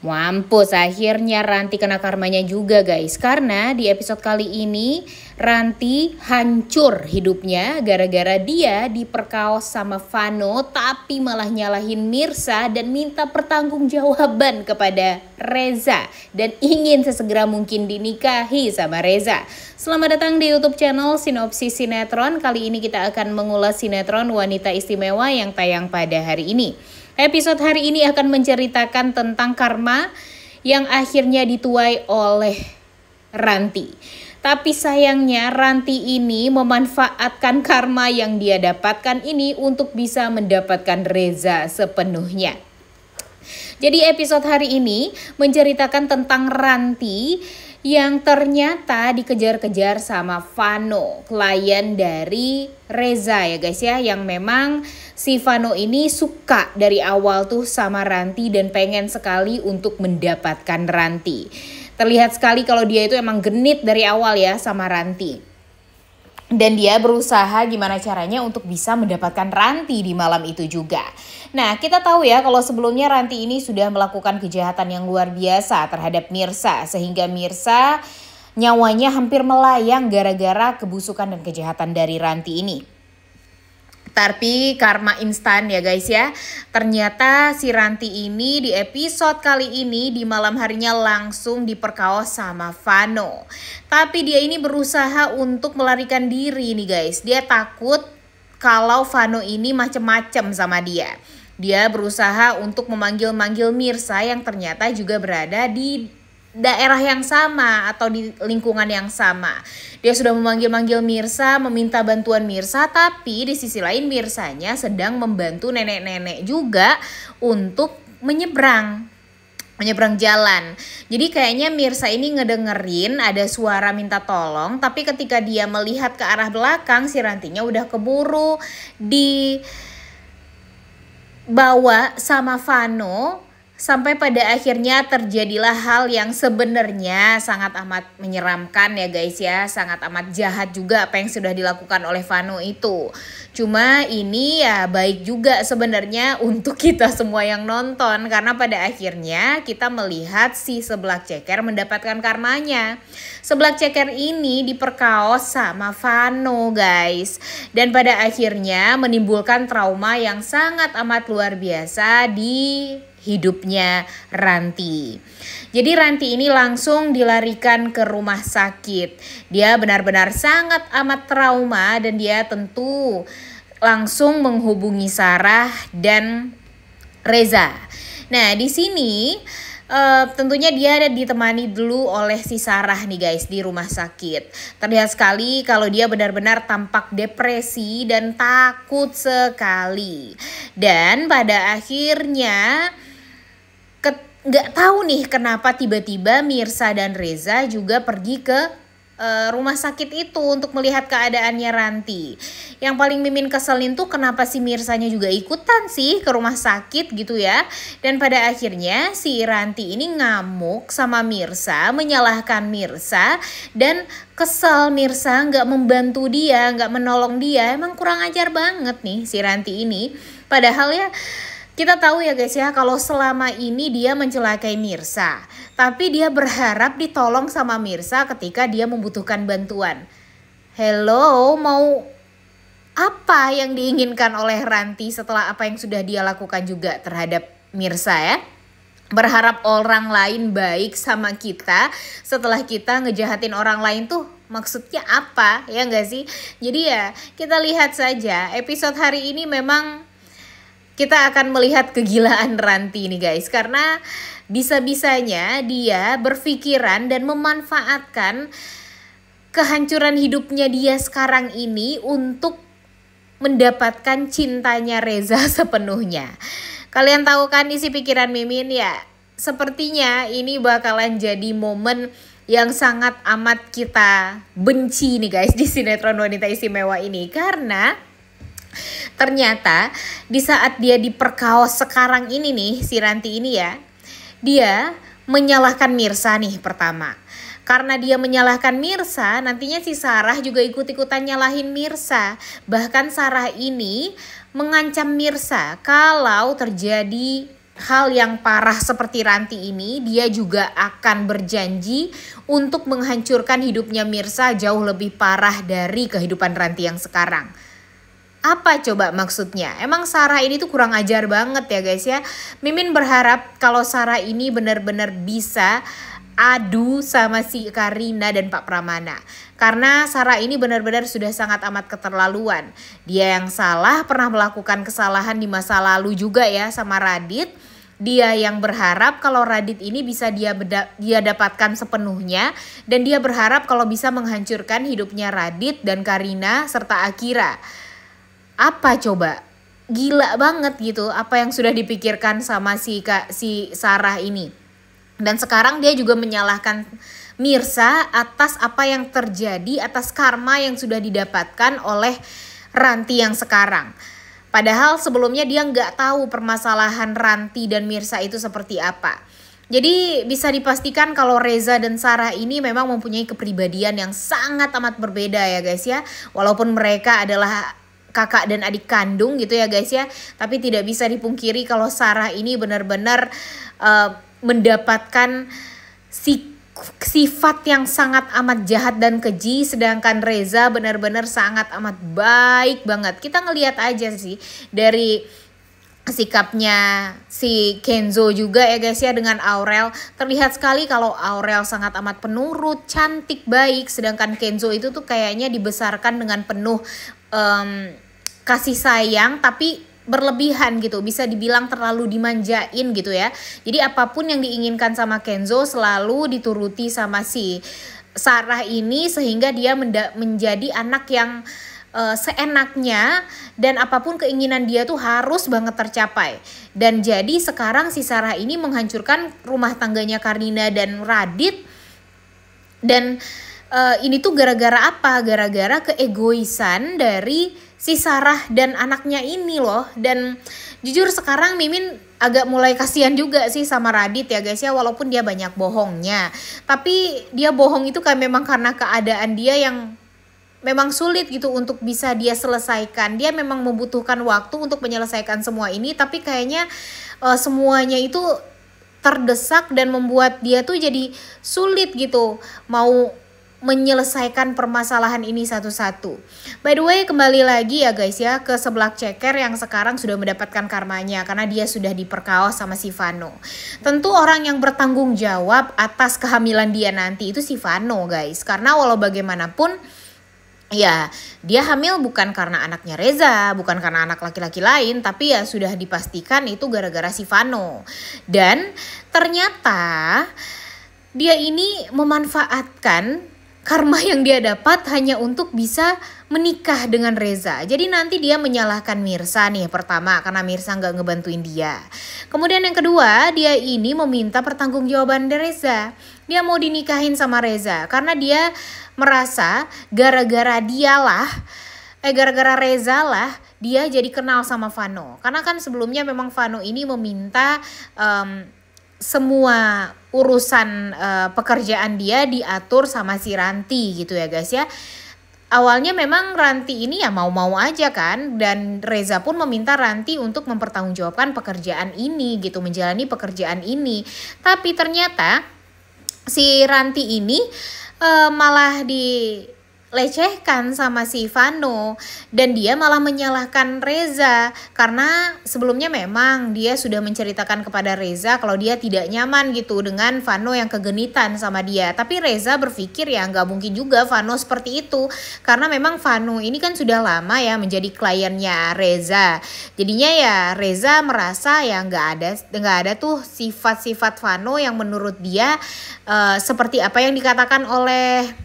Mampus, akhirnya Ranti kena karmanya juga guys. Karena di episode kali ini Ranti hancur hidupnya gara-gara dia diperkaos sama Vano, tapi malah nyalahin Mirsa dan minta pertanggungjawaban kepada Reza dan ingin sesegera mungkin dinikahi sama Reza. Selamat datang di YouTube channel Sinopsis Sinetron. Kali ini kita akan mengulas sinetron Wanita Istimewa yang tayang pada hari ini. Episode hari ini akan menceritakan tentang karma yang akhirnya dituai oleh Ranti. Tapi sayangnya Ranti ini memanfaatkan karma yang dia dapatkan ini untuk bisa mendapatkan Reza sepenuhnya. Jadi episode hari ini menceritakan tentang Ranti yang ternyata dikejar-kejar sama Vano, klien dari Reza ya guys ya, yang memang si Vano ini suka dari awal tuh sama Ranti dan pengen sekali untuk mendapatkan Ranti. Terlihat sekali kalau dia itu emang genit dari awal ya sama Ranti. Dan dia berusaha gimana caranya untuk bisa mendapatkan Ranti di malam itu juga. Nah, kita tahu ya kalau sebelumnya Ranti ini sudah melakukan kejahatan yang luar biasa terhadap Mirsa. Sehingga Mirsa nyawanya hampir melayang gara-gara kebusukan dan kejahatan dari Ranti ini. Tapi karma instan ya guys ya. Ternyata si Ranti ini di episode kali ini di malam harinya langsung diperkaos sama Vano. Tapi dia ini berusaha untuk melarikan diri nih guys. Dia takut kalau Vano ini macem-macem sama dia. Dia berusaha untuk memanggil-manggil Mirsa yang ternyata juga berada di daerah yang sama atau di lingkungan yang sama. Dia sudah memanggil-manggil Mirsa, meminta bantuan Mirsa, tapi di sisi lain Mirsanya sedang membantu nenek-nenek juga untuk menyeberang jalan. Jadi kayaknya Mirsa ini ngedengerin ada suara minta tolong, tapi ketika dia melihat ke arah belakang si Rantinya udah keburu dibawa sama Vano. Sampai pada akhirnya terjadilah hal yang sebenarnya sangat amat menyeramkan ya guys ya. Sangat amat jahat juga apa yang sudah dilakukan oleh Vano itu. Cuma ini ya baik juga sebenarnya untuk kita semua yang nonton. Karena pada akhirnya kita melihat si Seblak Ceker mendapatkan karmanya. Seblak Ceker ini diperkaos sama Vano guys. Dan pada akhirnya menimbulkan trauma yang sangat amat luar biasa di hidupnya Ranti. Jadi Ranti ini langsung dilarikan ke rumah sakit. Dia benar-benar sangat amat trauma dan dia tentu langsung menghubungi Sarah dan Reza. Nah, di sini tentunya dia ada ditemani dulu oleh si Sarah nih guys di rumah sakit. Terlihat sekali kalau dia benar-benar tampak depresi dan takut sekali. Dan pada akhirnya nggak tahu nih kenapa tiba-tiba Mirsa dan Reza juga pergi ke rumah sakit itu untuk melihat keadaannya Ranti. Yang paling Mimin keselin tuh kenapa si Mirsanya juga ikutan sih ke rumah sakit gitu ya. Dan pada akhirnya si Ranti ini ngamuk sama Mirsa, menyalahkan Mirsa dan kesel Mirsa nggak membantu dia, nggak menolong dia. Emang kurang ajar banget nih si Ranti ini. Padahal ya kita tahu ya guys ya kalau selama ini dia mencelakai Mirsa. Tapi dia berharap ditolong sama Mirsa ketika dia membutuhkan bantuan. Hello, mau apa yang diinginkan oleh Ranti setelah apa yang sudah dia lakukan juga terhadap Mirsa ya? Berharap orang lain baik sama kita setelah kita ngejahatin orang lain tuh maksudnya apa ya gak sih? Jadi ya kita lihat saja episode hari ini memang kita akan melihat kegilaan Ranti nih guys. Karena bisa-bisanya dia berpikiran dan memanfaatkan kehancuran hidupnya dia sekarang ini untuk mendapatkan cintanya Reza sepenuhnya. Kalian tahu kan isi pikiran Mimin ya? Sepertinya ini bakalan jadi momen yang sangat amat kita benci nih guys di sinetron Wanita Istimewa ini. Karena ternyata di saat dia diperkaos sekarang ini nih si Ranti ini ya, dia menyalahkan Mirsa nih pertama. Karena dia menyalahkan Mirsa, nantinya si Sarah juga ikut-ikutan nyalahin Mirsa. Bahkan Sarah ini mengancam Mirsa kalau terjadi hal yang parah seperti Ranti ini, dia juga akan berjanji untuk menghancurkan hidupnya Mirsa jauh lebih parah dari kehidupan Ranti yang sekarang. Apa coba maksudnya? Emang Sarah ini tuh kurang ajar banget ya guys ya. Mimin berharap kalau Sarah ini benar-benar bisa adu sama si Karina dan Pak Pramana. Karena Sarah ini benar-benar sudah sangat amat keterlaluan. Dia yang salah, pernah melakukan kesalahan di masa lalu juga ya sama Radit. Dia yang berharap kalau Radit ini bisa dia dapatkan sepenuhnya. Dan dia berharap kalau bisa menghancurkan hidupnya Radit dan Karina serta Akira. Apa coba? Gila banget gitu apa yang sudah dipikirkan sama si Sarah ini. Dan sekarang dia juga menyalahkan Mirsa atas apa yang terjadi, atas karma yang sudah didapatkan oleh Ranti yang sekarang. Padahal sebelumnya dia nggak tahu permasalahan Ranti dan Mirsa itu seperti apa. Jadi bisa dipastikan kalau Reza dan Sarah ini memang mempunyai kepribadian yang sangat amat berbeda ya guys ya. Walaupun mereka adalah kakak dan adik kandung gitu ya guys ya. Tapi tidak bisa dipungkiri kalau Sarah ini benar-benar mendapatkan sifat yang sangat amat jahat dan keji, sedangkan Reza benar-benar sangat amat baik banget. Kita ngelihat aja sih dari sikapnya si Kenzo juga ya guys ya dengan Aurel. Terlihat sekali kalau Aurel sangat amat penurut, cantik, baik, sedangkan Kenzo itu tuh kayaknya dibesarkan dengan penuh kasih sayang tapi berlebihan gitu, bisa dibilang terlalu dimanjain gitu ya. Jadi apapun yang diinginkan sama Kenzo selalu dituruti sama si Sarah ini, sehingga dia menjadi anak yang seenaknya, dan apapun keinginan dia tuh harus banget tercapai. Dan jadi sekarang si Sarah ini menghancurkan rumah tangganya Karina dan Radit. Dan ini tuh gara-gara apa? Gara-gara keegoisan dari si Sarah dan anaknya ini loh. Dan jujur sekarang Mimin agak mulai kasihan juga sih sama Radit ya guys ya. Walaupun dia banyak bohongnya, tapi dia bohong itu kan memang karena keadaan dia yang memang sulit gitu untuk bisa dia selesaikan. Dia memang membutuhkan waktu untuk menyelesaikan semua ini, tapi kayaknya semuanya itu terdesak dan membuat dia tuh jadi sulit gitu mau menyelesaikan permasalahan ini satu-satu. By the way, kembali lagi ya guys ya ke Seblak Ceker yang sekarang sudah mendapatkan karmanya karena dia sudah diperkaos sama si Vano. Tentu orang yang bertanggung jawab atas kehamilan dia nanti itu si Vano guys. Karena walau bagaimanapun ya dia hamil bukan karena anaknya Reza, bukan karena anak laki-laki lain, tapi ya sudah dipastikan itu gara-gara si Vano. Dan ternyata dia ini memanfaatkan karma yang dia dapat hanya untuk bisa menikah dengan Reza. Jadi nanti dia menyalahkan Mirsa nih pertama karena Mirsa nggak ngebantuin dia. Kemudian yang kedua, dia ini meminta pertanggungjawaban dari Reza. Dia mau dinikahin sama Reza karena dia merasa gara-gara Reza lah dia jadi kenal sama Vano. Karena kan sebelumnya memang Vano ini meminta semua urusan pekerjaan dia diatur sama si Ranti gitu ya guys ya. Awalnya memang Ranti ini ya mau-mau aja kan, dan Reza pun meminta Ranti untuk mempertanggungjawabkan pekerjaan ini gitu, menjalani pekerjaan ini. Tapi ternyata si Ranti ini malah dilecehkan sama si Vano, dan dia malah menyalahkan Reza karena sebelumnya memang dia sudah menceritakan kepada Reza kalau dia tidak nyaman gitu dengan Vano yang kegenitan sama dia. Tapi Reza berpikir ya nggak mungkin juga Vano seperti itu karena memang Vano ini kan sudah lama ya menjadi kliennya Reza. Jadinya ya Reza merasa ya nggak ada tuh sifat-sifat Vano yang menurut dia seperti apa yang dikatakan oleh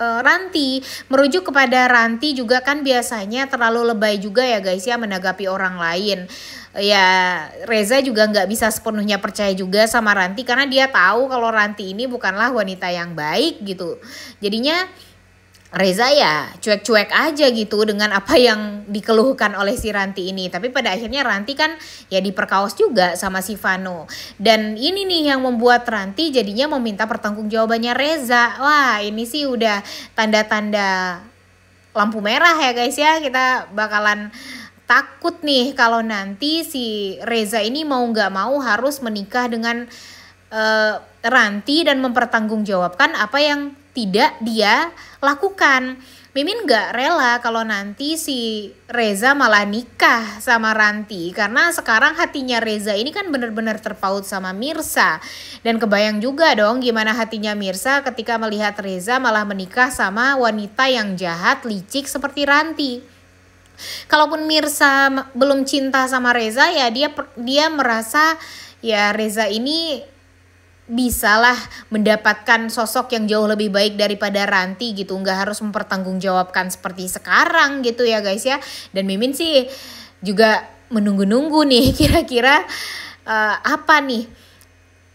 Ranti. Merujuk kepada Ranti juga kan biasanya terlalu lebay juga ya guys ya menanggapi orang lain. Ya Reza juga nggak bisa sepenuhnya percaya juga sama Ranti karena dia tahu kalau Ranti ini bukanlah wanita yang baik gitu. Jadinya Reza ya cuek-cuek aja gitu dengan apa yang dikeluhkan oleh si Ranti ini. Tapi pada akhirnya Ranti kan ya diperkaos juga sama si Vano. Dan ini nih yang membuat Ranti jadinya meminta pertanggungjawabannya Reza. Wah ini sih udah tanda-tanda lampu merah ya guys ya. Kita bakalan takut nih kalau nanti si Reza ini mau nggak mau harus menikah dengan Ranti dan mempertanggungjawabkan apa yang tidak dia lakukan. Mimin gak rela kalau nanti si Reza malah nikah sama Ranti, karena sekarang hatinya Reza ini kan bener-bener terpaut sama Mirsa. Dan kebayang juga dong gimana hatinya Mirsa ketika melihat Reza malah menikah sama wanita yang jahat, licik seperti Ranti. Kalaupun Mirsa belum cinta sama Reza, ya dia merasa ya Reza ini bisalah mendapatkan sosok yang jauh lebih baik daripada Ranti gitu, nggak harus mempertanggungjawabkan seperti sekarang gitu ya guys ya. Dan Mimin sih juga menunggu-nunggu nih kira-kira apa nih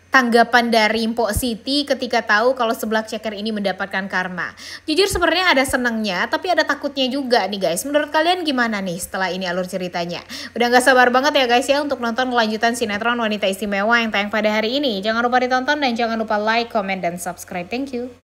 tanggapan dari Mpok Siti ketika tahu kalau seblak ceker ini mendapatkan karma. Jujur sebenarnya ada senangnya tapi ada takutnya juga nih guys. Menurut kalian gimana nih setelah ini alur ceritanya? Udah gak sabar banget ya guys ya untuk nonton kelanjutan sinetron Wanita Istimewa yang tayang pada hari ini. Jangan lupa ditonton dan jangan lupa like, comment, dan subscribe. Thank you.